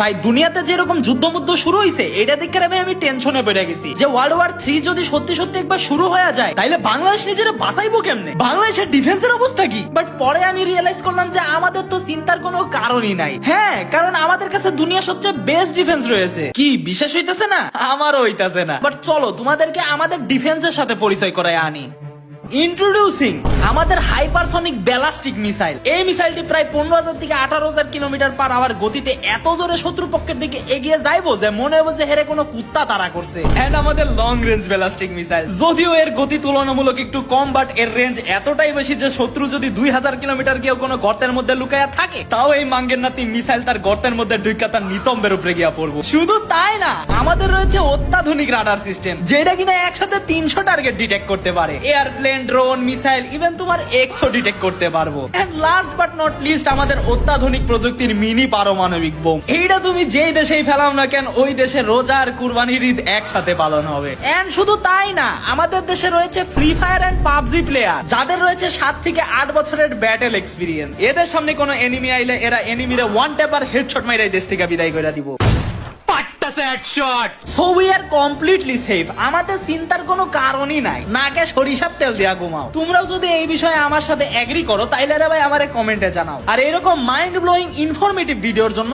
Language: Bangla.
ভাই দুনিয়াতে যেরকম যুদ্ধ শুরু হয়েছে এটা দেখে ভাই আমি টেনশনে পড়ে গেছি যে ওয়ার্ল্ড ওয়ার 3 যদি সত্যি সত্যি একবার শুরু হয়ে যায় তাহলে বাংলাদেশ নিজেরা বাঁচাইবো কেমনে, বাংলাদেশের ডিফেন্সের অবস্থা কি। বাট পরে আমি রিয়েলাইজ করলাম যে আমাদের তো চিন্তার কোনো কারণই নাই। হ্যাঁ, কারণ আমাদের কাছে দুনিয়ার সবচেয়ে বেস্ট ডিফেন্স রয়েছে। কি বিশ্বাস হইতেছে না? আমারও হইতেছে না। বাট চলো তোমাদেরকে আমাদের ডিফেন্সের সাথে পরিচয় করায় আনি। ইন্ট্রোডিউসিং আমাদের হাইপারসনিক ব্যালাস্টিক মিসাইল। এই মিসাইলটি প্রায় 15,000 থেকে 18,000 কিলোমিটার পার আওয়ার গতিতে এত জোরে শত্রু পক্ষের দিকে এগিয়ে যাইবো যে মনে হবে যে হেরে কোনো কুত্তা তাড়া করছে। এন্ড আমাদের লং রেঞ্জ ব্যালাস্টিক মিসাইল, যদিও এর গতি তুলনামূলক একটু কম, বাট এর রেঞ্জ এতটাই বেশি যে শত্রু যদি 2000 কিলোমিটার কেউ কোনো গর্তের মধ্যে লুকায়া থাকে তাও এই মাঙ্গের নাতি মিসাইল তার গর্তের মধ্যে ঢুকা তার নিতম্বের উপরে গিয়া পড়বো। শুধু তাই না, আমাদের রয়েছে অত্যাধুনিক রাডার সিস্টেম যেটা কিনা একসাথে 300 টার্গেট ডিটেক্ট করতে পারে। এয়ারপ্লেন, ড্রোন, মিসাইল, ইভেন তোমার এক্সও ডিটেক্ট করতে পারবো। And last but not least আমাদের অত্যাধুনিক প্রযুক্তির মিনি পারমাণবিক বোম। এইটা তুমি যেই দেশেই ফেলাও না কেন ওই দেশে রোজা আর কুরবানির ঈদ একসাথে পালন হবে। এন্ড শুধু তাই না, আমাদের দেশে রয়েছে Free Fire and PUBG player যাদের রয়েছে 7 থেকে 8 বছরের ব্যাটেল এক্সপিরিয়েন্স। এদের সামনে কোনো এনিমি আইলে এরা এনিমিরে ওয়ান ট্যাপার হেডশট মাইরা দেশ থেকে বিদায় করে দিব। So we are completely safe. আমাদের চিন্তার কোনো কারণই নাই। নাকে সরিষার তেল দিয়া ঘুমাও। তোমরাও যদি এই বিষয়ে আমার সাথে এগ্রি করো তাইলে রে ভাই আমারে কমেন্টে জানাও। আর এরকম মাইন্ড ব্লোয়িং ইনফরমেটিভ ভিডিওর জন্য